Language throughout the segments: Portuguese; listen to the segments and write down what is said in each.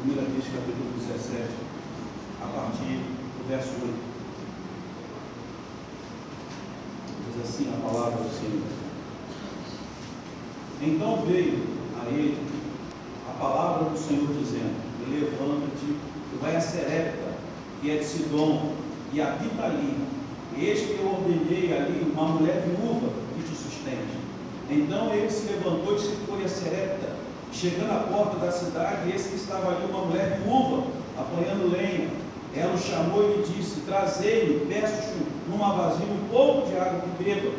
1 Reis capítulo 17, a partir do verso 8. Diz assim a palavra do Senhor. Então veio a ele a palavra do Senhor dizendo: levanta-te e vai a Serepta, que é de Sidom, e habita ali. Eis que eu ordenei ali uma mulher viúva que te sustente. Então ele se levantou e se foi a Serepta. Chegando à porta da cidade, eis que estava ali uma mulher viúva, apanhando lenha. Ela o chamou e lhe disse: trazei-me, peço-te numa vasilha um pouco de água que beba.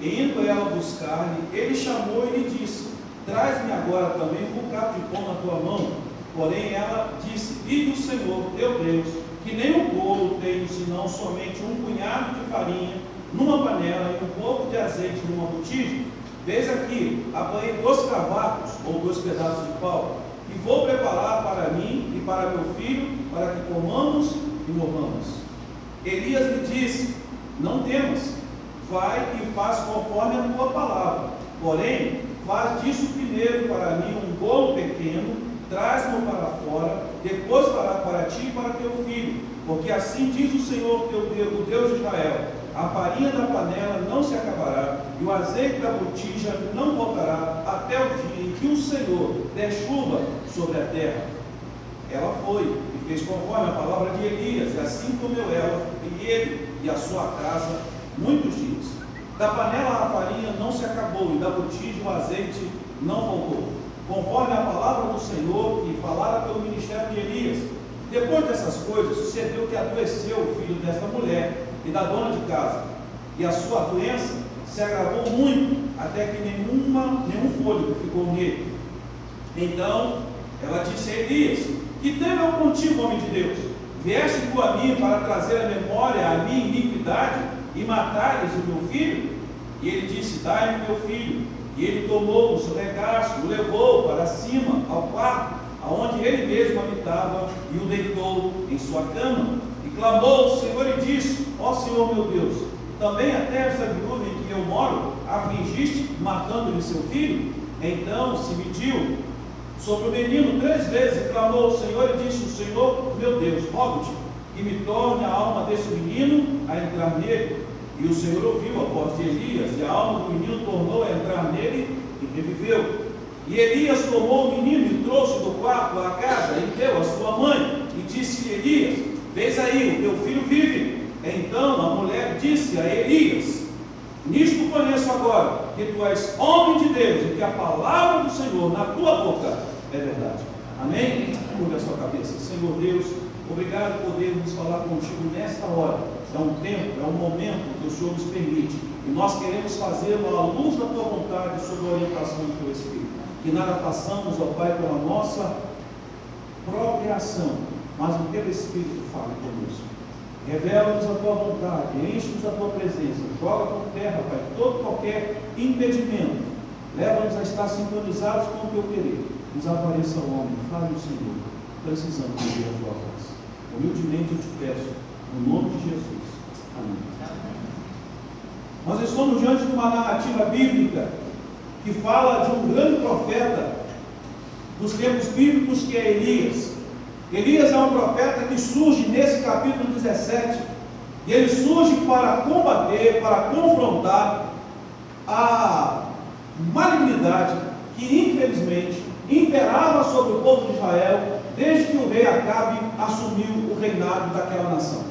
E indo ela buscar-lhe, ele chamou e lhe disse: traz-me agora também um bocado de pão na tua mão. Porém ela disse: vive o Senhor teu Deus, que nem um bolo tenho, senão somente um punhado de farinha numa panela e um pouco de azeite numa botija. Vês aqui, apanhei 2 cavacos ou 2 pedaços de pau, e vou preparar para mim e para meu filho, para que comamos e morramos. Elias lhe disse: não temas, vai e faz conforme a tua palavra. Porém, faz disso primeiro para mim um bolo pequeno, traz-me para fora, depois fará para ti e para teu filho. Porque assim diz o Senhor teu Deus, o Deus de Israel: a farinha da panela não se acabará, e o azeite da botija não voltará, até o dia em que o Senhor der chuva sobre a terra. Ela foi e fez conforme a palavra de Elias, e assim comeu ela, e ele e a sua casa, muitos dias. Da panela a farinha não se acabou, e da botija o azeite não voltou, conforme a palavra do Senhor que falara pelo ministério de Elias. Depois dessas coisas, sucedeu que adoeceu o filho desta mulher e da dona de casa, e a sua doença se agravou muito, até que nenhum fôlego ficou nele. Então ela disse a Elias: que tenho eu contigo, homem de Deus? Vieste tu a mim para trazer à memória a minha iniquidade e matares o meu filho? E ele disse: dai-me meu filho. E ele tomou o seu regaço, o levou para cima ao quarto, aonde ele mesmo habitava, e o deitou em sua cama. E clamou ao Senhor e disse: ó Senhor meu Deus, também até esta viúva em que eu moro afligiste, matando-lhe seu filho? Então se mediu sobre o menino 3 vezes, e clamou ao Senhor e disse: o Senhor meu Deus, rogo-te que me torne a alma desse menino a entrar nele. E o Senhor ouviu a voz de Elias, e a alma do menino tornou a entrar nele e reviveu. E Elias tomou o menino e trouxe do quarto à casa e deu à sua mãe, e disse-lhe Elias: vês aí, o teu filho vive. Então a mulher disse a Elias: nisto conheço agora que tu és homem de Deus, e que a palavra do Senhor na tua boca é verdade. Amém? Curva a sua cabeça. Senhor Deus, obrigado por podermos falar contigo nesta hora. É um tempo, é um momento que o Senhor nos permite, e nós queremos fazê-lo à luz da tua vontade, sob a orientação do teu Espírito. Que nada façamos, ó Pai, pela nossa própria ação, mas o teu Espírito fale conosco. Revela-nos a tua vontade, enche-nos a tua presença, joga por terra, Pai, todo qualquer impedimento. Leva-nos a estar sintonizados com o teu querer. Nos apareça o homem, fale o Senhor. Precisamos ouvir a tua voz. Humildemente eu te peço, no nome de Jesus. Amém. Nós estamos diante de uma narrativa bíblica que fala de um grande profeta dos tempos bíblicos, que é Elias. Elias é um profeta que surge nesse capítulo 17, e ele surge para combater, para confrontar a malignidade que infelizmente imperava sobre o povo de Israel desde que o rei Acabe assumiu o reinado daquela nação.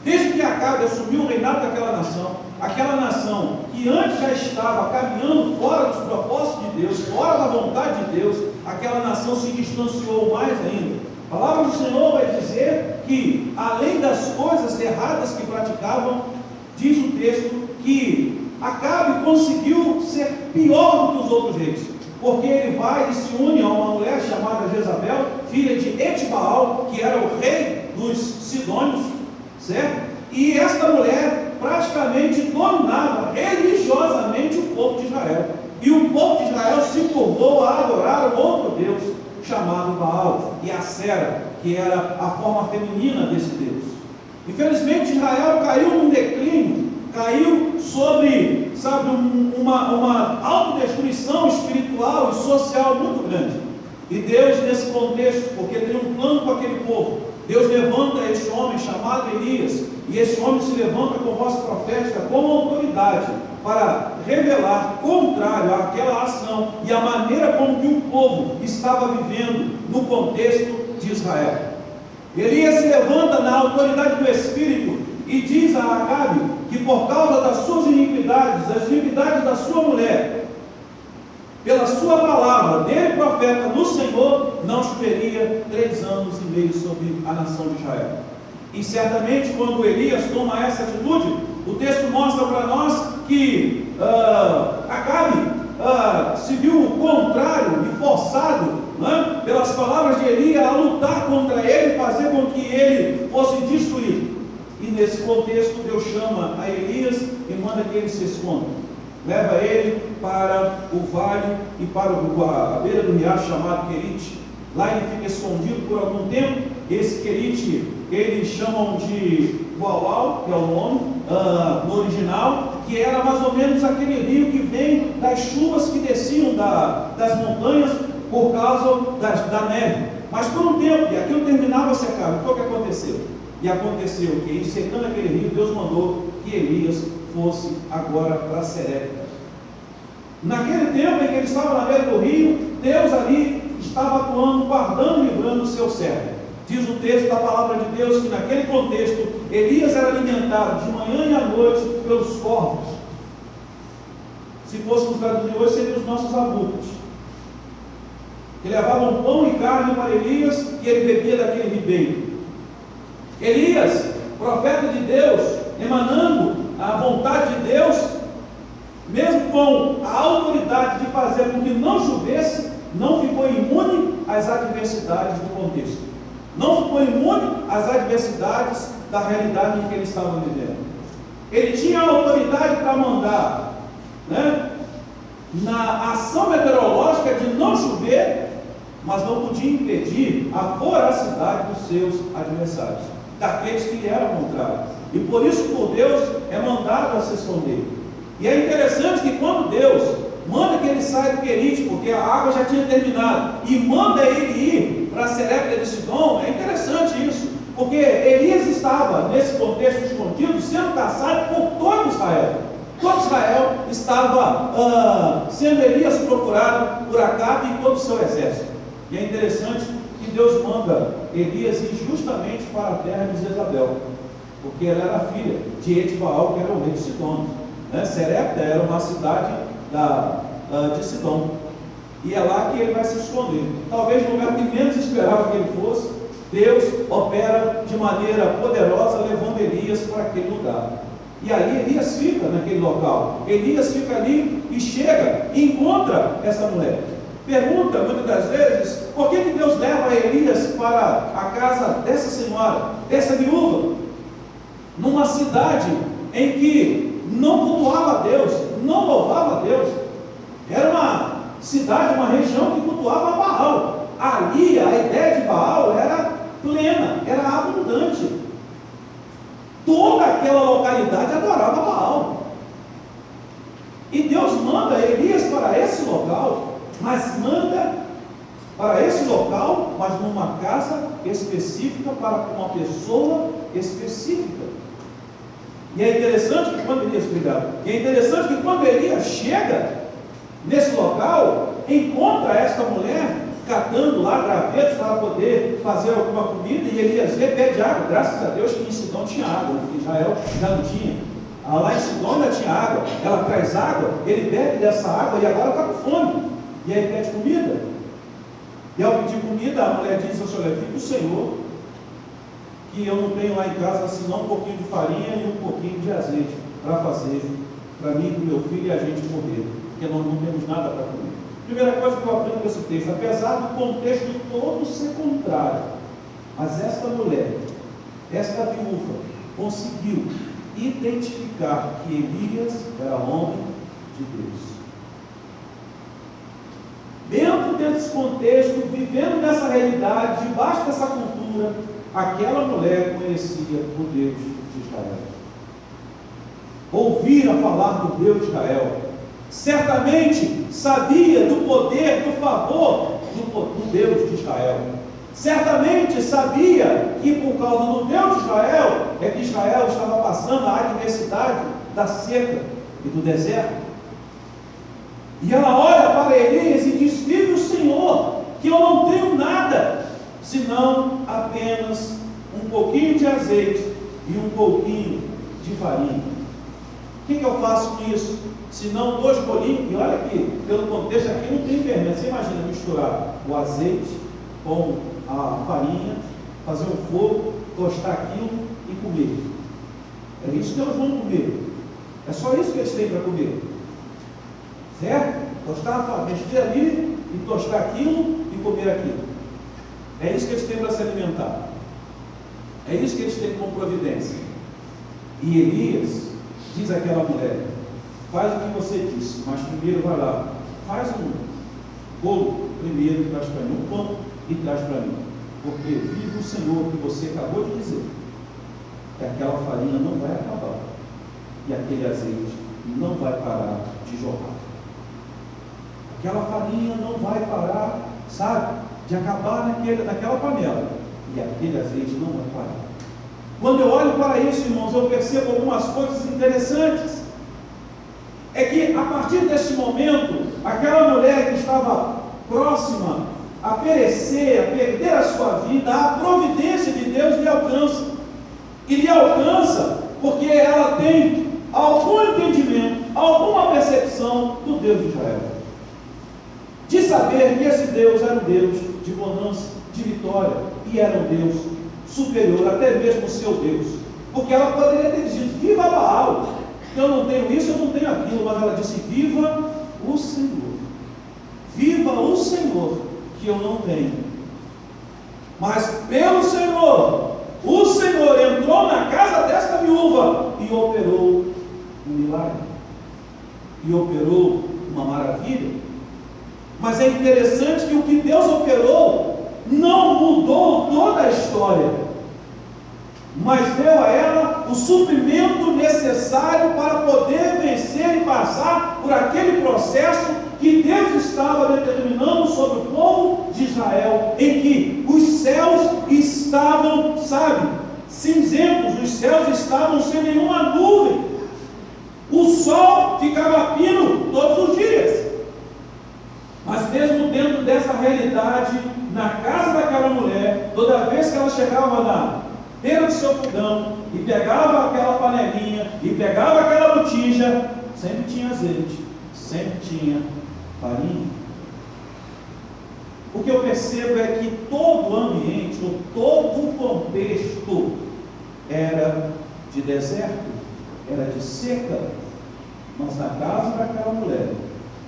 Desde que Acabe assumiu o reinado daquela nação que antes já estava caminhando fora dos propósitos de Deus, fora da vontade de Deus, aquela nação se distanciou mais ainda. A palavra do Senhor vai dizer que, além das coisas erradas que praticavam, diz o texto que Acabe conseguiu ser pior do que os outros reis, porque ele vai e se une a uma mulher chamada Jezabel, filha de Etibaal, que era o rei dos Sidônios, certo? E esta mulher praticamente dominava religiosamente o povo de Israel, e o povo de Israel se curvou a adorar o outro Deus, chamado Baal, e Acera, que era a forma feminina desse Deus. Infelizmente Israel caiu num declínio, caiu sobre, uma autodestruição espiritual e social muito grande. E Deus, nesse contexto, porque tem um plano com aquele povo, Deus levanta este homem chamado Elias, e este homem se levanta com voz profética, como autoridade, para revelar contrário àquela ação e a maneira como que o povo estava vivendo no contexto de Israel. Elias se levanta na autoridade do Espírito e diz a Acabe que por causa das suas iniquidades, das iniquidades da sua mulher, pela sua palavra dele profeta no Senhor, não choveria 3 anos e meio sobre a nação de Israel. E certamente quando Elias toma essa atitude, o texto mostra para nós que Acabe se viu contrário e forçado, né, pelas palavras de Elias, a lutar contra ele e fazer com que ele fosse destruído. E nesse contexto Deus chama a Elias e manda que ele se esconda. Leva ele para o vale e para a beira do riacho chamado Querite. Lá ele fica escondido por algum tempo. Esse Querite, eles chamam de Uauau, que é o nome no original, que era mais ou menos aquele rio que vem das chuvas que desciam das montanhas por causa da neve. Mas por um tempo, e aquilo terminava a secar. O que aconteceu? E aconteceu que, secando aquele rio, Deus mandou que Elias fosse agora para Serepta. Naquele tempo em que ele estava na beira do rio, Deus ali estava atuando, guardando e livrando o seu servo. Diz o texto da palavra de Deus que naquele contexto, Elias era alimentado de manhã e à noite pelos corvos. Se fôssemos traduzir hoje, seriam os nossos abutres, que levavam pão e carne para Elias e ele bebia daquele ribeiro. Elias, profeta de Deus, emanando a vontade de Deus, mesmo com a autoridade de fazer com que não chovesse, não ficou imune às adversidades do contexto, não ficou imune às adversidades da realidade em que ele estava vivendo. Ele tinha a autoridade para mandar, né, na ação meteorológica de não chover, mas não podia impedir a voracidade dos seus adversários, daqueles que lhe eram contrários. E por isso, por Deus, é mandado a se esconder. E é interessante que quando Deus manda que ele saia do Querite, porque a água já tinha terminado, e manda ele ir para a Serepta de Sidom, é interessante isso, porque Elias estava, nesse contexto escondido, sendo caçado por todo Israel. Todo Israel estava sendo Elias procurado por Acabe e todo o seu exército. E é interessante que Deus manda Elias ir justamente para a terra de Jezabel, porque ela era filha de Etbaal, que era o rei de Sidom. Serepta era uma cidade de Sidom, e é lá que ele vai se esconder. Talvez no lugar que menos esperava que ele fosse, Deus opera de maneira poderosa, levando Elias para aquele lugar. E aí Elias fica naquele local. Elias fica ali e chega e encontra essa mulher. Pergunta muitas das vezes, por que Deus leva Elias para a casa dessa senhora, dessa viúva, numa cidade em que não cultuava a Deus, não louvava a Deus? Era uma cidade, uma região que cultuava Baal. Ali a ideia de Baal era plena, era abundante. Toda aquela localidade adorava Baal. E Deus manda Elias para esse local, mas numa casa específica, para uma pessoa específica. E é interessante que quando Elias chega nesse local, encontra esta mulher catando lá gravetos para poder fazer alguma comida, e Elias pede água. Graças a Deus que em Sidom tinha água, porque Israel já não tinha. Lá em Sidom ainda tinha água. Ela traz água, ele bebe dessa água e agora está com fome. E aí pede comida. E ao pedir comida, a mulher diz ao seu levita: o Senhor, que eu não tenho lá em casa senão um pouquinho de farinha e um pouquinho de azeite para fazer para mim e para o meu filho e a gente morrer, porque nós não temos nada para comer. Primeira coisa que eu aprendo com esse texto, apesar do contexto todo ser contrário, mas esta mulher, esta viúva, conseguiu identificar que Elias era homem de Deus. Dentro desse contexto, vivendo nessa realidade, debaixo dessa cultura, aquela mulher conhecia o Deus de Israel. Ouvira falar do Deus de Israel. Certamente sabia do poder, do favor do Deus Certamente sabia que por causa do Deus de Israel, é que Israel estava passando a adversidade da seca e do deserto. E ela olha para Elias e diz: vive o Senhor, que eu não tenho nada, senão apenas um pouquinho de azeite e um pouquinho de farinha. O que eu faço com isso? Se não 2 bolinhos, e olha aqui, pelo contexto aqui não tem fermento. Você imagina misturar o azeite com a farinha, fazer um fogo, tostar aquilo e comer. É isso que eles vão comer. É só isso que eles têm para comer. Certo? Tostar a farinha, mexer ali e tostar aquilo e comer aquilo. É isso que eles têm para se alimentar. É isso que eles têm como providência. E Elias diz àquela mulher: faz o que você disse, mas primeiro vai lá, faz um bolo primeiro e traz para mim, um pão e traz para mim, porque vive o Senhor que você acabou de dizer, que aquela farinha não vai acabar e aquele azeite não vai parar de jorrar. Aquela farinha não vai parar, sabe, de acabar naquela panela, e aquele azeite não vai parar. Quando eu olho para isso, irmãos, eu percebo algumas coisas interessantes. É que a partir deste momento, aquela mulher que estava próxima a perecer, a perder a sua vida, a providência de Deus lhe alcança. E lhe alcança porque ela tem algum entendimento, alguma percepção do Deus de Israel. De saber que esse Deus era um Deus de bonança, de vitória, e era um Deus superior, até mesmo o seu Deus. Porque ela poderia ter dito: viva Baal, eu não tenho isso, eu não tenho aquilo, mas ela disse: viva o Senhor, viva o Senhor, que eu não tenho. Mas pelo Senhor, o Senhor entrou na casa desta viúva e operou um milagre, e operou uma maravilha. Mas é interessante que o que Deus operou não mudou toda a história, mas deu a ela o suprimento necessário para poder vencer e passar por aquele processo que Deus estava determinando sobre o povo de Israel, em que os céus estavam, cinzentos, os céus estavam sem nenhuma nuvem, o sol ficava pino todos os dias. Mas mesmo dentro dessa realidade, na casa daquela mulher, toda vez que ela chegava na beira do seu fogão e pegava aquela panelinha e pegava aquela botija, sempre tinha azeite, sempre tinha farinha. O que eu percebo é que todo o ambiente, ou todo o contexto era de deserto, era de seca, mas na casa daquela mulher,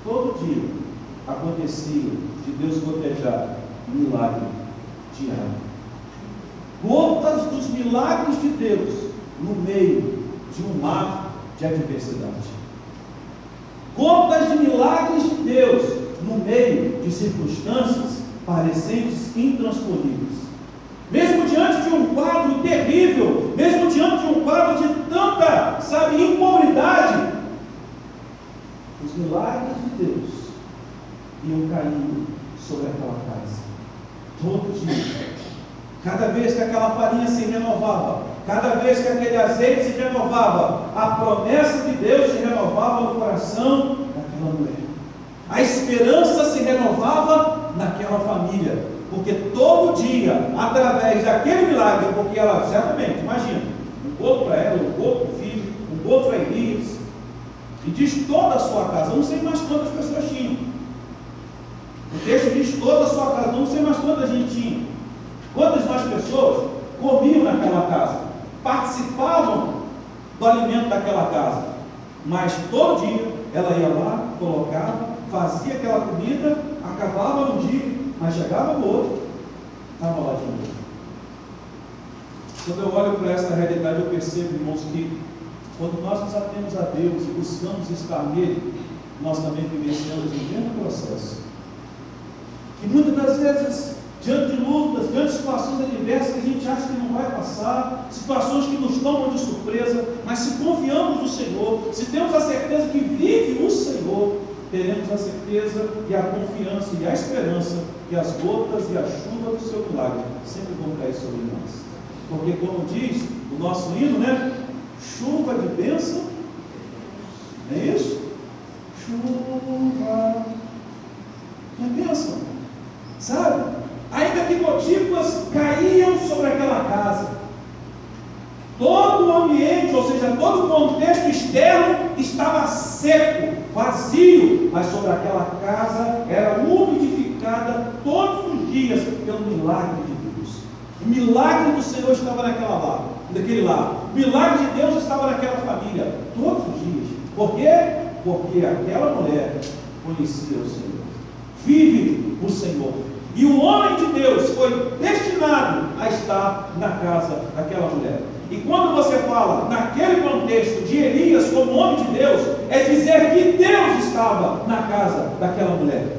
todo dia acontecia de Deus gotejar milagre diário. Gotas dos milagres de Deus no meio de um mar de adversidade. Gotas de milagres de Deus no meio de circunstâncias parecentes intransponíveis. Mesmo diante de um quadro terrível, mesmo diante de um quadro de tanta, impoveridade, os milagres de Deus iam caindo sobre aquela casa, todo dia. Cada vez que aquela farinha se renovava, cada vez que aquele azeite se renovava, a promessa de Deus se renovava no coração daquela mulher. A esperança se renovava naquela família, porque todo dia, através daquele milagre, porque ela certamente, imagina, um bolo para ela, um bolo para o filho, um bolo para Elias, e diz toda a sua casa, eu não sei mais quantas pessoas tinham. O texto diz toda a sua casa, não sei mais quanta gente tinha. Quantas mais pessoas comiam naquela casa, participavam do alimento daquela casa, mas todo dia ela ia lá, colocava, fazia aquela comida, acabava num dia, mas chegava no outro, estava lá de novo. Quando eu olho para essa realidade, eu percebo, irmãos, que quando nós nos atemos a Deus e buscamos estar nele, nós também vivenciamos o mesmo processo. Que muitas das vezes, diante de lutas, diante de situações adversas que a gente acha que não vai passar, situações que nos tomam de surpresa, mas se confiamos no Senhor, se temos a certeza que vive o Senhor, teremos a certeza e a confiança e a esperança que as gotas e a chuva do seu milagre sempre vão cair sobre nós. Porque, como diz o nosso hino, né? Chuva de bênção, não é isso? Chuva de bênção, sabe? Ainda que gotículas caíam sobre aquela casa, todo o ambiente, ou seja, todo o contexto externo estava seco, vazio, mas sobre aquela casa era umidificada todos os dias pelo milagre de Deus. O milagre do Senhor estava naquele lar. O milagre de Deus estava naquela família todos os dias. Por quê? Porque aquela mulher conhecia o Senhor. Vive o Senhor. E o homem de Deus foi destinado a estar na casa daquela mulher. E quando você fala naquele contexto de Elias como homem de Deus, é dizer que Deus estava na casa daquela mulher.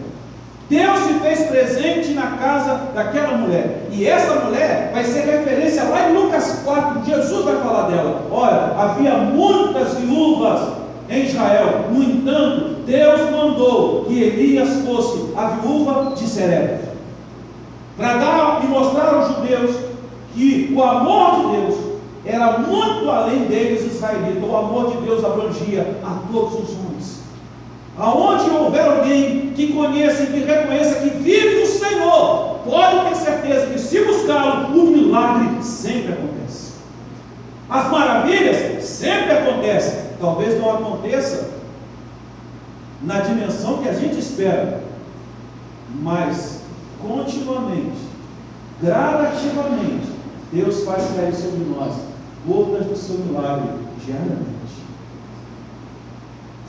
Deus se fez presente na casa daquela mulher. E essa mulher vai ser referência lá em Lucas 4, Jesus vai falar dela. Olha, havia muitas viúvas em Israel. No entanto, Deus mandou que Elias fosse a viúva de Serepta, para dar e mostrar aos judeus que o amor de Deus era muito além deles, israelitas. O amor de Deus abrangia a todos os homens. Aonde houver alguém que conheça e que reconheça que vive o Senhor, pode ter certeza que, se buscá-lo, o milagre sempre acontece. As maravilhas sempre acontecem. Talvez não aconteça na dimensão que a gente espera, mas continuamente, gradativamente, Deus faz cair sobre nós gotas do seu milagre diariamente.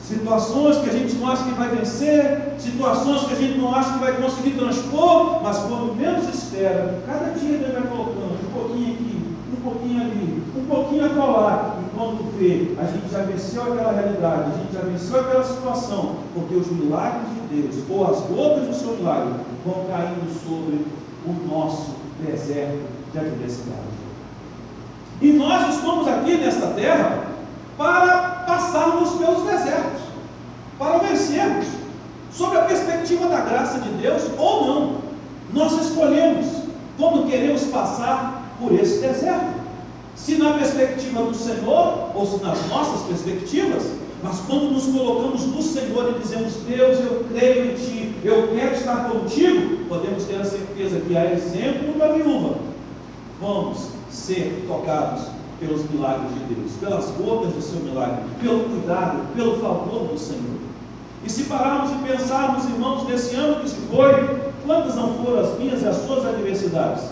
Situações que a gente não acha que vai vencer, situações que a gente não acha que vai conseguir transpor, mas quando menos espera, cada dia Deus vai colocando um pouquinho aqui, um pouquinho ali, um pouquinho acolá, e quando vê, a gente já venceu aquela realidade, a gente já venceu aquela situação, porque os milagres de Deus, ou as gotas do seu milagre, vão caindo sobre o nosso deserto de adversidade. E nós estamos aqui nesta terra para passarmos pelos desertos, para vencermos, sob a perspectiva da graça de Deus ou não. Nós escolhemos como queremos passar por esse deserto, se na perspectiva do Senhor ou se nas nossas perspectivas. Mas quando nos colocamos no Senhor e dizemos: Deus, eu creio em Ti, eu quero estar contigo, podemos ter a certeza que, a exemplo da viúva, vamos ser tocados pelos milagres de Deus, pelas gotas do seu milagre, pelo cuidado, pelo favor do Senhor. E se pararmos e pensarmos, irmãos, desse ano que se foi, quantas não foram as minhas e as suas adversidades?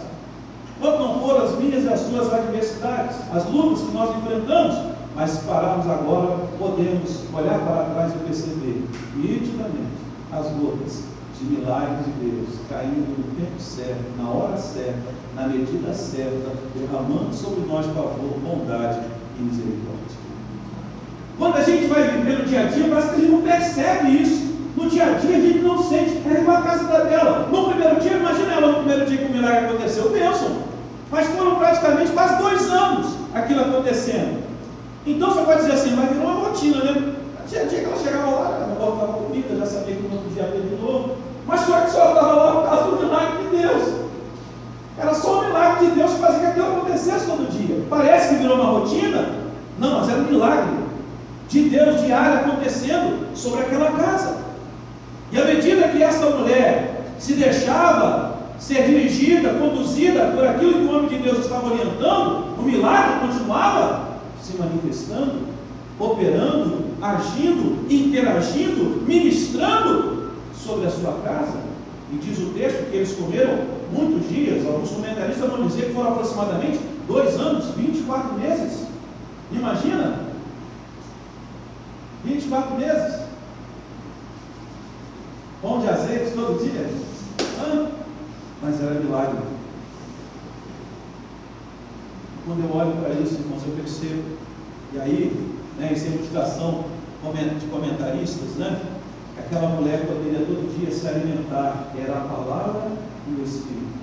Quantas não foram as minhas e as suas adversidades? As lutas que nós enfrentamos? Mas se pararmos agora, podemos olhar para trás e perceber nitidamente as gotas de milagres de Deus caindo no tempo certo, na hora certa, na medida certa, derramando sobre nós favor, bondade e misericórdia. Quando a gente vai viver no dia a dia, parece que a gente não percebe isso. No dia a dia a gente não sente. É igual a casa dela. No primeiro dia, imagina ela no primeiro dia que o milagre aconteceu, bênção. Mas foram praticamente quase 2 anos aquilo acontecendo. Então você pode dizer assim, vai virar uma rotina, né? Dia a dia que ela chegava lá, ela voltava com comida, já sabia que no outro dia ia ter de novo. Mas só que só estava lá por causa do milagre de Deus. Era só o milagre de Deus que fazia que aquilo acontecesse todo dia. Parece que virou uma rotina. Não, mas era um milagre de Deus diário acontecendo sobre aquela casa. E à medida que essa mulher se deixava ser dirigida, conduzida por aquilo que o homem de Deus estava orientando, o milagre continuava se manifestando, operando, agindo, interagindo, ministrando sobre a sua casa. E diz o texto que eles comeram muitos dias. Alguns comentaristas vão dizer que foram aproximadamente 2 anos, 24 meses. Imagina, 24 meses, pão de azeite todo dia. Mas era milagre. Quando eu olho para isso, irmãos, eu percebo, e aí, isso é indicação de comentaristas, que aquela mulher poderia todo dia se alimentar, era a palavra e o Espírito.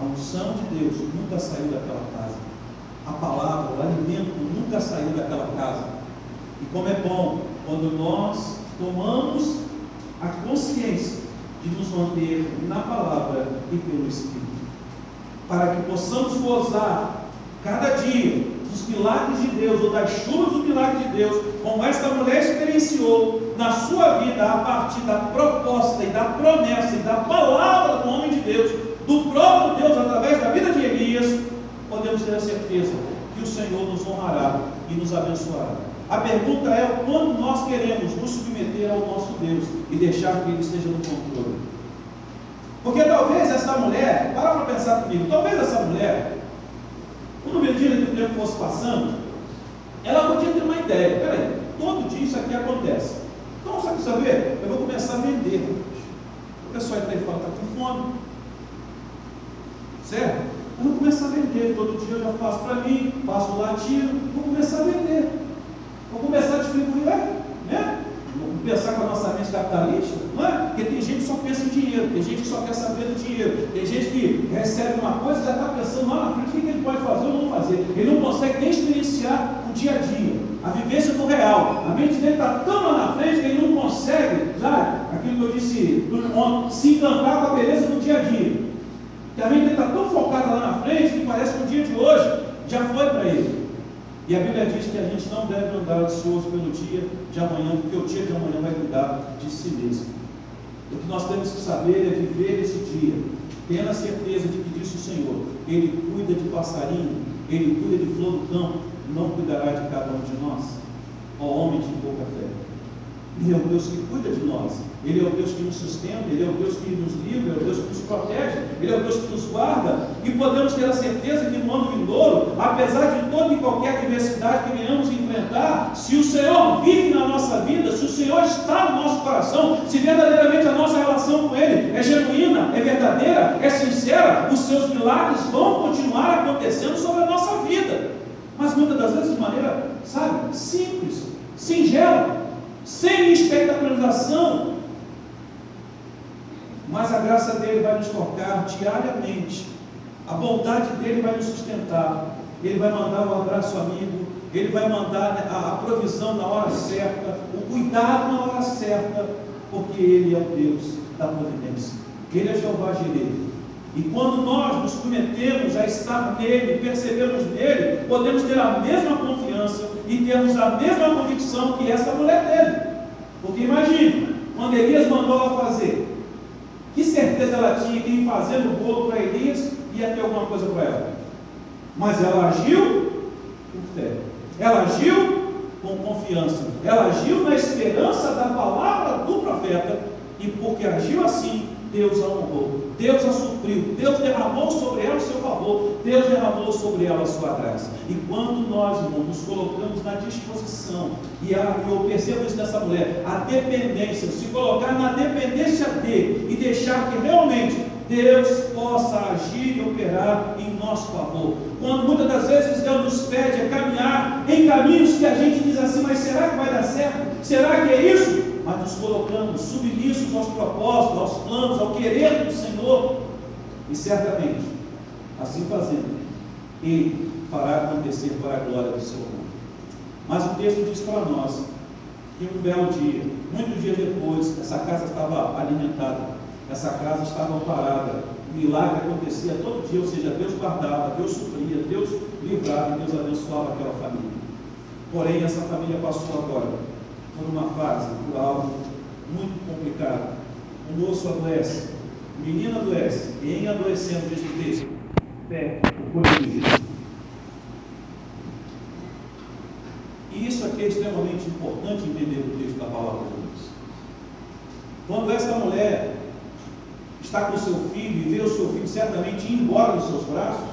A unção de Deus nunca saiu daquela casa, a palavra, o alimento nunca saiu daquela casa. E como é bom quando nós tomamos a consciência de nos manter na palavra e pelo Espírito, para que possamos gozar cada dia dos milagres de Deus, ou das chuvas dos milagres de Deus, como esta mulher experienciou na sua vida, a partir da proposta e da promessa e da palavra do homem de Deus, do próprio Deus, através da vida de Elias. Podemos ter a certeza que o Senhor nos honrará e nos abençoará. A pergunta é o quanto nós queremos nos submeter ao nosso Deus e deixar que Ele esteja no controle. Porque talvez essa mulher, para pensar comigo, talvez essa mulher, quando medida que o tempo fosse passando, ela podia ter uma ideia. Peraí, todo dia isso aqui acontece. Então, sabe saber? Eu vou começar a vender. O pessoal está aí fala, está com fome. Certo? Eu vou começar a vender. Todo dia eu já faço para mim, faço o latino, vou começar a vender. Vou começar a distribuir, né? Vamos pensar com a nossa mente capitalista, não é? Porque tem gente que só pensa em dinheiro, tem gente que só quer saber do dinheiro, tem gente que recebe uma coisa e já está pensando lá na frente o que ele pode fazer ou não fazer. Ele não consegue nem experienciar o dia a dia, a vivência do real. A mente dele está tão lá na frente que ele não consegue, já, aquilo que eu disse ontem, se encantar com a beleza do dia a dia. Que a mente dele está tão focada lá na frente que parece que o dia de hoje já foi para ele. E a Bíblia diz que a gente não deve andar ansioso pelo dia de amanhã, porque o dia de amanhã vai cuidar de si mesmo. O que nós temos que saber é viver esse dia, tendo a certeza de que disse o Senhor, Ele cuida de passarinho, Ele cuida de flor do campo, não cuidará de cada um de nós? Ó homem de pouca fé. Ele é o Deus que cuida de nós, Ele é o Deus que nos sustenta, Ele é o Deus que nos livra, Ele é o Deus que nos protege, Ele é o Deus que nos guarda, e podemos ter a certeza que no ano vindouro, apesar de toda e qualquer adversidade que venhamos enfrentar, se o Senhor vive na nossa vida, se o Senhor está no nosso coração, se verdadeiramente a nossa relação com Ele é genuína, é verdadeira, é sincera, os seus milagres vão continuar acontecendo sobre a nossa vida, mas muitas das vezes de maneira, sabe, simples, singela, sem espetacularização, mas a graça dele vai nos tocar diariamente, a bondade dele vai nos sustentar, ele vai mandar o abraço amigo, ele vai mandar a provisão na hora certa, o cuidado na hora certa, porque ele é o Deus da providência, ele é Jeová Jireh. E quando nós nos comprometemos a estar nele, percebemos nele, podemos ter a mesma confiança e termos a mesma convicção que essa mulher teve. Porque imagine, quando Elias mandou ela fazer, que certeza ela tinha que ir fazendo o bolo para Elias e ia ter alguma coisa para ela. Mas ela agiu com fé, ela agiu com confiança, ela agiu na esperança da palavra do profeta, e porque agiu assim, Deus a honrou, Deus a supriu, Deus derramou sobre ela o seu favor, Deus derramou sobre ela a sua graça. E quando nós, irmãos, nos colocamos na disposição, e eu percebo isso nessa mulher, a dependência, se colocar na dependência dele, e deixar que realmente Deus possa agir e operar em nosso favor. Quando muitas das vezes Deus nos pede a caminhar em caminhos que a gente diz assim, mas será que vai dar certo? Será que é isso? Mas nos colocamos submissos aos propósitos, aos planos, ao querer do Senhor, e certamente, assim fazendo, Ele fará acontecer para a glória do seu nome. Mas o texto diz para nós que um belo dia, muitos dias depois, essa casa estava alimentada, essa casa estava parada, o milagre acontecia todo dia, ou seja, Deus guardava, Deus supria, Deus livrava, Deus abençoava aquela família. Porém, essa família passou agora por uma fase, por algo muito complicado. O moço adoece, o menino adoece, e em adoecendo, diz o texto, perde o corpo de vida. E isso aqui é extremamente importante entender o texto da palavra de Deus. Quando esta mulher está com o seu filho e vê o seu filho certamente ir embora dos seus braços,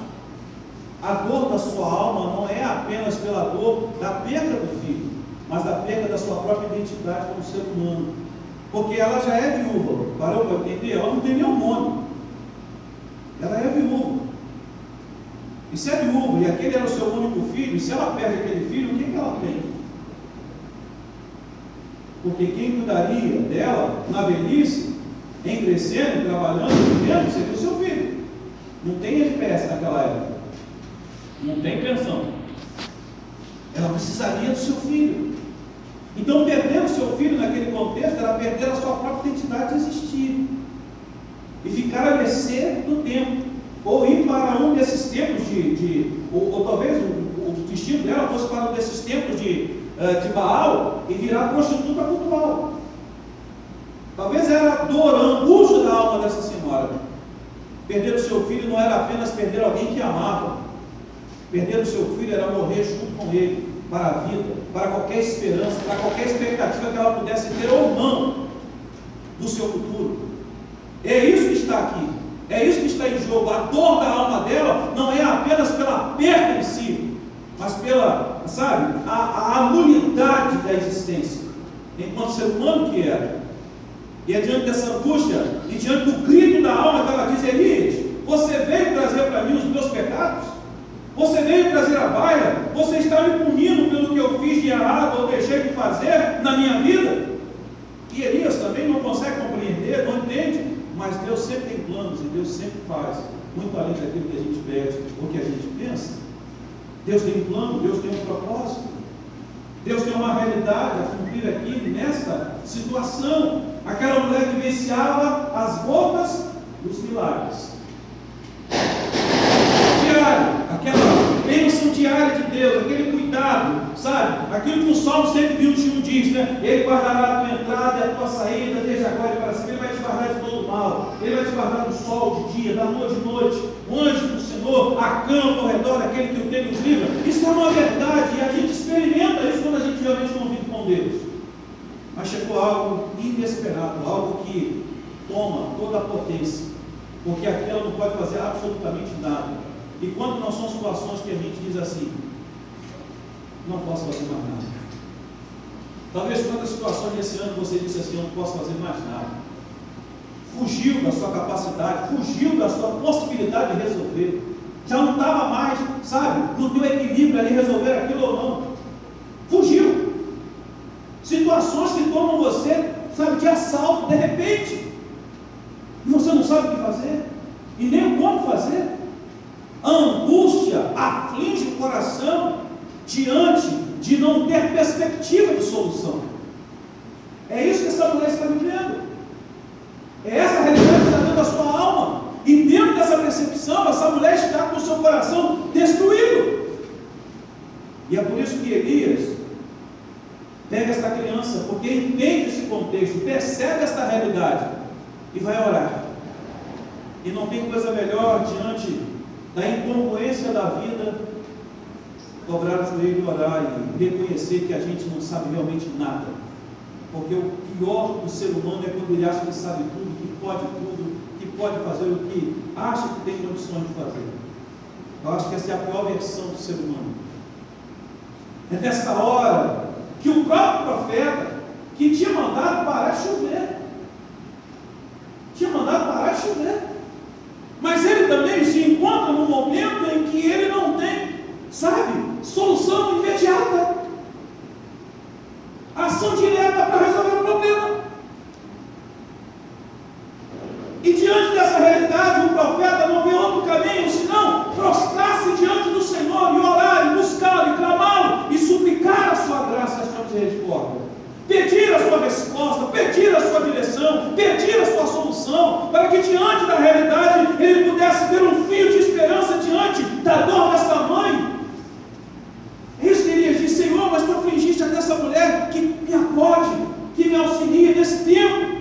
a dor da sua alma não é apenas pela dor da perda do filho, mas da perda da sua própria identidade como ser humano. Porque ela já é viúva, parou para entender? Ela não tem nenhum nome. Ela é viúva. E se é viúva, e aquele era o seu único filho, e se ela perde aquele filho, o que ela tem? Porque quem cuidaria dela na velhice, em crescendo, trabalhando, vivendo, seria o seu filho. Não tem FPS naquela época. Não tem pensão. Ela precisaria do seu filho. Então, perder o seu filho naquele contexto era perder a sua própria identidade de existir e ficar à mercê do tempo, ou ir para um desses templos ou talvez o destino dela fosse para um desses templos de Baal e virar prostituta cultural. Talvez era a dor, a angústia da alma dessa senhora. Perder o seu filho não era apenas perder alguém que amava. Perder o seu filho era morrer junto com ele, para a vida, para qualquer esperança, para qualquer expectativa que ela pudesse ter ou não do seu futuro. É isso que está aqui, é isso que está em jogo. A dor da alma dela não é apenas pela perda em si, mas pela, sabe, a nulidade da existência, enquanto ser humano que era. E é diante dessa angústia, e diante do grito da alma que ela diz: Elias, você veio trazer para mim os meus pecados? Você veio trazer a baila? Você está me punindo pelo que eu fiz de errado ou deixei de fazer na minha vida? E Elias também não consegue compreender, não entende, mas Deus sempre tem planos e Deus sempre faz, muito além daquilo que a gente pede ou que a gente pensa. Deus tem um plano, Deus tem um propósito, Deus tem uma realidade a cumprir aqui nesta situação. Aquela mulher vivenciava as voltas dos milagres. Aquela bênção diária de Deus, aquele cuidado, sabe? Aquilo que o Salmo 121 diz, né? Ele guardará a tua entrada e a tua saída, desde agora e para sempre. Ele vai te guardar de todo mal, Ele vai te guardar do sol de dia, da lua de noite. O anjo do Senhor acampa ao redor daquele que o tem nos livra. Isso é uma verdade, e a gente experimenta isso quando a gente realmente convive com Deus. Mas chegou algo inesperado, algo que toma toda a potência, porque aquela não pode fazer absolutamente nada. E quando não são situações que a gente diz assim, não posso fazer mais nada. Talvez quantas situações nesse ano você disse assim, eu não posso fazer mais nada. Fugiu da sua capacidade, fugiu da sua possibilidade de resolver. Já não estava mais, sabe, no teu equilíbrio ali resolver aquilo ou não. Fugiu. Situações que tomam você, sabe, de assalto, de repente. E você não sabe o que fazer, e nem como fazer. A angústia aflige o coração diante de não ter perspectiva de solução. É isso que essa mulher está vivendo. É essa a realidade que está dentro da sua alma. E dentro dessa percepção, essa mulher está com o seu coração destruído. E é por isso que Elias pega esta criança, porque entende esse contexto, percebe esta realidade e vai orar. E não tem coisa melhor diante da incongruência da vida, dobrar o joelho e orar e reconhecer que a gente não sabe realmente nada, porque o pior do ser humano é quando ele acha que sabe tudo, que pode fazer o que acha que tem condições de fazer. Eu acho que essa é a pior versão do ser humano. É nesta hora que o próprio profeta, que tinha mandado parar de chover, mas ele também se encontra num momento em que ele não tem, sabe, solução imediata, ação direta para resolver o problema. E diante dessa realidade, o profeta não vê outro caminho senão prostrar-se diante do Senhor e orar, e buscá-lo, e clamá-lo, e suplicar a sua graça e a sua misericórdia. Pedir a sua resposta, pedir a sua direção, pedir a sua solução, para que diante da realidade ele pudesse ter um fio de esperança diante da dor desta mãe. É isso que Elias diz: Senhor, mas tu afligiste até essa mulher que me acode, que me auxilia nesse tempo.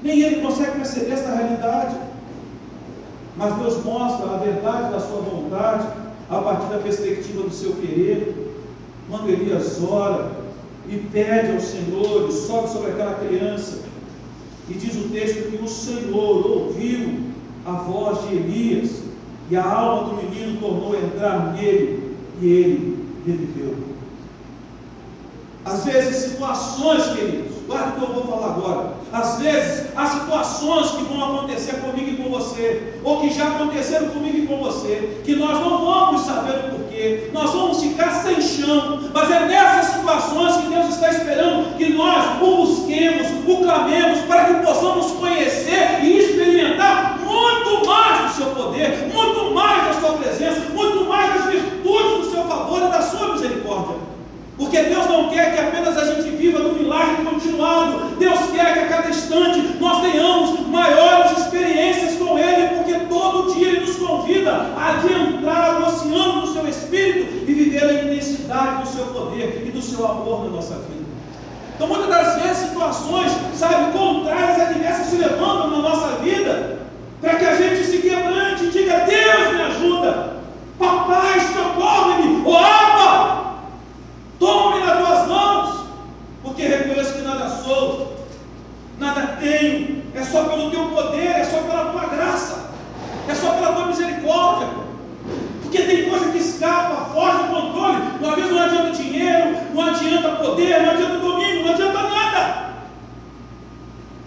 Nem ele consegue perceber essa realidade. Mas Deus mostra a verdade da sua vontade a partir da perspectiva do seu querer. Quando Elias ora e pede ao Senhor, e sobe sobre aquela criança, e diz o texto que o Senhor ouviu a voz de Elias, e a alma do menino tornou a entrar nele, e ele reviveu. Às vezes, situações, queridos, guarda o que eu vou falar agora. Às vezes, há situações que vão acontecer comigo e com você, ou que já aconteceram comigo e com você, que nós não vamos saber o porquê, nós vamos ficar sem chão, mas é nessas situações que Deus está esperando que nós o busquemos, o clamemos, para que possamos conhecer e experimentar muito mais do seu poder, muito mais da sua presença, muito mais das virtudes do seu favor e da sua misericórdia. Porque Deus não quer que apenas a gente viva intensidade do seu poder e do seu amor na nossa vida. Então, muitas das vezes, situações, contrárias, adversas se levantam na nossa vida, para que a gente se quebrante e diga: Deus, me ajuda, papai, socorre-me, oh Abba, toma-me nas tuas mãos, porque reconheço que nada sou, nada tenho, é só pelo teu poder, é só pela tua graça, é só pela tua misericórdia, porque tem coisa que escapa, foge do controle. Uma vez não adianta dinheiro, não adianta poder, não adianta domínio, não adianta nada.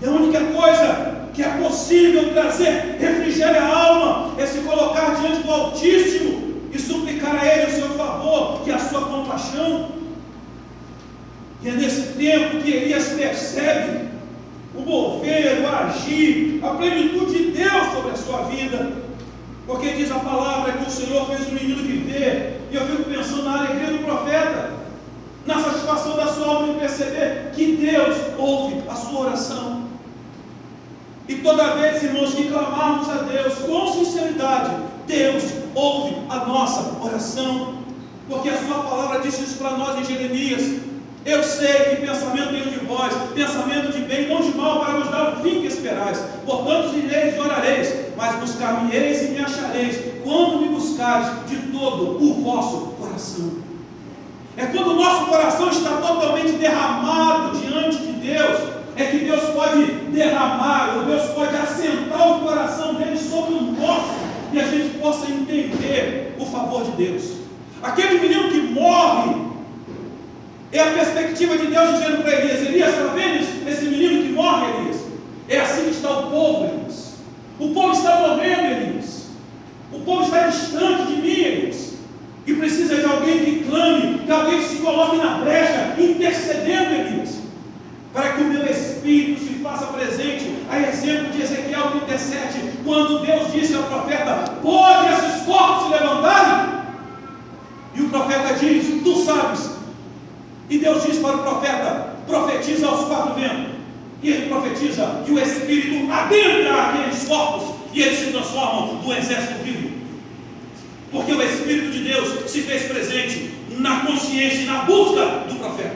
E a única coisa que é possível trazer refrigério à alma é se colocar diante do Altíssimo e suplicar a Ele o seu favor e a sua compaixão. E é nesse tempo que Elias percebe o mover, o agir, a plenitude de Deus sobre a sua vida. Porque diz a palavra que o Senhor fez o menino viver. E eu fico pensando na alegria do profeta, na satisfação da sua alma em perceber que Deus ouve a sua oração. E toda vez, irmãos, que clamarmos a Deus com sinceridade, Deus ouve a nossa oração. Porque a sua palavra disse isso para nós em Jeremias: eu sei que pensamento tenho de vós, pensamento de bem, não de mal, para vos dar o fim que esperais. Portanto, ireis e orareis, mas buscar-me-eis e me achareis, quando me buscares de todo o vosso coração. É quando o nosso coração está totalmente derramado diante de Deus, é que Deus pode derramar, ou Deus pode assentar o coração dele sobre o nosso, e a gente possa entender o favor de Deus. Aquele menino que morre, é a perspectiva de Deus dizendo para Elias: Elias, está vendo esse menino que morre, Elias? É assim que está o povo, Elias. O povo está morrendo, Elias. O povo está distante de mim, Elias. E precisa de alguém que clame, de alguém que se coloque na brecha, intercedendo, Elias, para que o meu Espírito se faça presente. A exemplo de Ezequiel 37, quando Deus disse ao profeta: pode esses corpos se levantarem? E o profeta diz: tu sabes. E Deus diz para o profeta: profetiza aos quatro ventos. E ele profetiza, e o Espírito adentra aqueles corpos, e eles se transformam no exército vivo. Porque o Espírito de Deus se fez presente na consciência e na busca do profeta.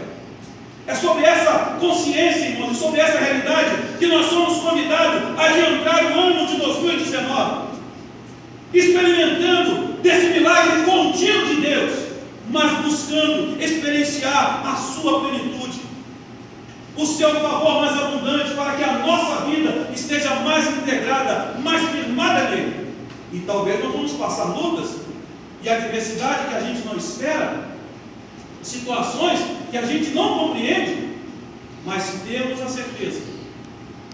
É sobre essa consciência, irmãos, e sobre essa realidade que nós somos convidados a adiantar o ano de 2019, experimentando desse milagre contínuo de Deus, mas buscando experienciar a sua plenitude, o seu favor mais abundante, para que a nossa vida esteja mais integrada, mais firmada nele. E talvez nós vamos passar lutas e adversidade que a gente não espera, situações que a gente não compreende, mas se temos a certeza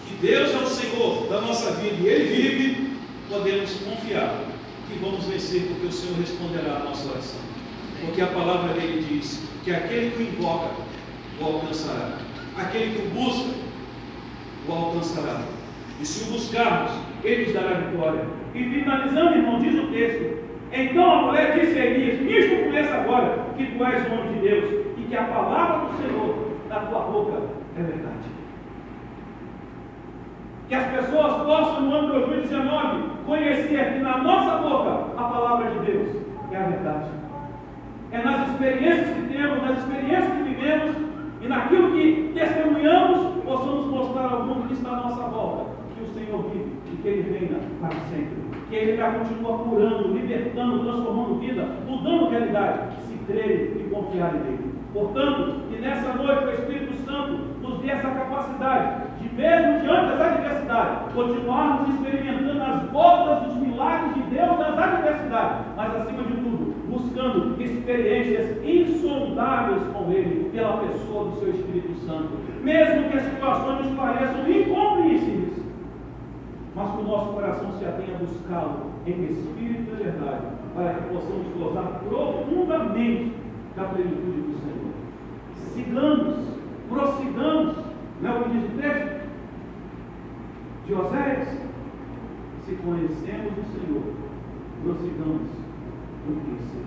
que Deus é o Senhor da nossa vida e Ele vive, podemos confiar que vamos vencer, porque o Senhor responderá a nossa oração. Porque a palavra dele diz que aquele que o invoca o alcançará, aquele que o busca o alcançará, e se o buscarmos, ele nos dará vitória. E finalizando, irmão, diz o texto: então a mulher disse a Elias: nisto conheço agora que tu és o homem de Deus, e que a palavra do Senhor na tua boca é verdade. Que as pessoas possam, no ano de 2019, conhecer que na nossa boca a palavra de Deus é a verdade. É nas experiências que temos, nas experiências que vivemos e naquilo que testemunhamos, possamos mostrar ao mundo que está à nossa volta que o Senhor vive e que Ele reina para sempre. Que Ele já continua curando, libertando, transformando vida, mudando realidade, se crerem e confiarem nele. Portanto, que nessa noite o Espírito Santo nos dê essa capacidade de, mesmo diante das adversidades, continuarmos experimentando as gotas dos milagres de Deus nas adversidades, mas acima de tudo, buscando experiências insondáveis com Ele, pela pessoa do seu Espírito Santo. Mesmo que as situações nos pareçam incompreensíveis, mas que o nosso coração se atenha a buscá-lo em espírito e verdade, para que possamos gozar profundamente da plenitude do Senhor. Sigamos, prossigamos, não é o que diz o texto de Oséias? Se conhecemos o Senhor, prossigamos no conhecer.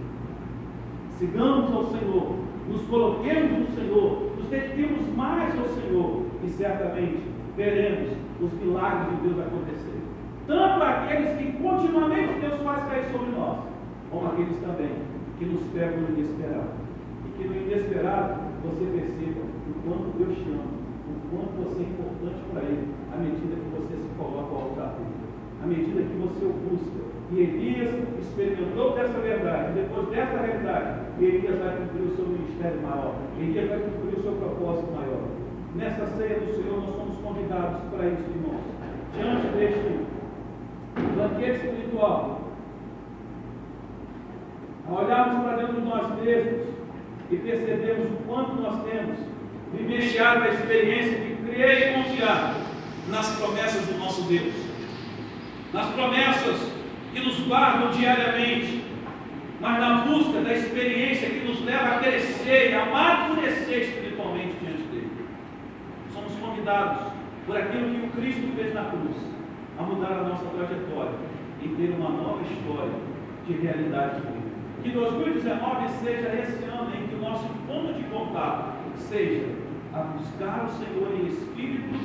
Sigamos ao Senhor, nos coloquemos no Senhor, nos dediquemos mais ao Senhor, e certamente veremos os milagres de Deus acontecer. Tanto aqueles que continuamente Deus faz cair sobre nós, como aqueles também que nos pegam inesperado. E que no inesperado você perceba o quanto Deus te ama, o quanto você é importante para Ele, à medida que você se coloca ao altar dele, à medida que você o busca. E Elias experimentou dessa verdade. Depois dessa realidade, Elias vai cumprir o seu ministério maior. Elias vai cumprir o seu propósito maior. Nessa ceia do Senhor, nós somos convidados para isso, irmãos. Diante deste banquete espiritual, a olharmos para dentro de nós mesmos e percebermos o quanto nós temos vivenciado a experiência de crer e confiar nas promessas do nosso Deus, nas promessas que nos guardam diariamente, mas na busca da experiência que nos leva a crescer e a amadurecer espiritualmente diante dele. Somos convidados por aquilo que o Cristo fez na cruz a mudar a nossa trajetória e ter uma nova história de realidade de vida. Que 2019 seja esse ano em que o nosso ponto de contato seja a buscar o Senhor em espírito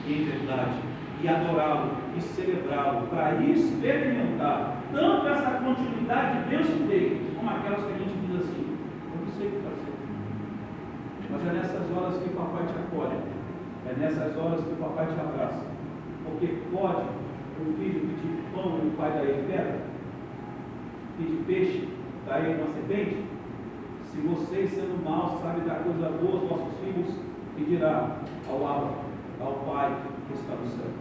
e em verdade, e adorá-lo e celebrá-lo, para experimentar tanto essa continuidade de Deus que tem, como aquelas que a gente diz assim: eu não sei o que fazer. Mas é nessas horas que o papai te acolhe, é nessas horas que o papai te abraça. Porque pode o filho pedir pão e o pai dar ele pedra? Pedir peixe, dar ele uma serpente? Se vocês, sendo maus, sabem dar coisa boa aos vossos filhos, pedirá ao Abba, ao Pai que está no céu.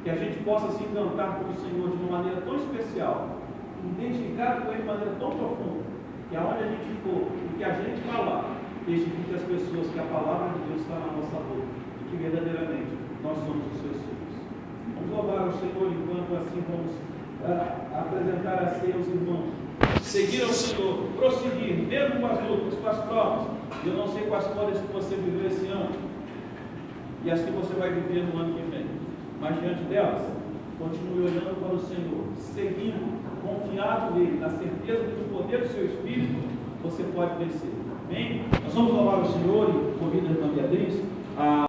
Que a gente possa se encantar com o Senhor de uma maneira tão especial, identificado com Ele de maneira tão profunda, que aonde a gente for e que a gente falar, testifique as pessoas que a palavra de Deus está na nossa boca e que verdadeiramente nós somos os seus filhos. Vamos louvar o Senhor enquanto assim vamos apresentar a ceia aos irmãos. Seguir ao Senhor, prosseguir, mesmo com as lutas, com as provas. Eu não sei quais coisas que você viveu esse ano e as que você vai viver no ano que vem. Mas diante delas, continue olhando para o Senhor, seguindo, confiado nele, na certeza de que o poder do seu Espírito você pode vencer. Amém? Nós vamos louvar o Senhor e convido a irmã Beatriz a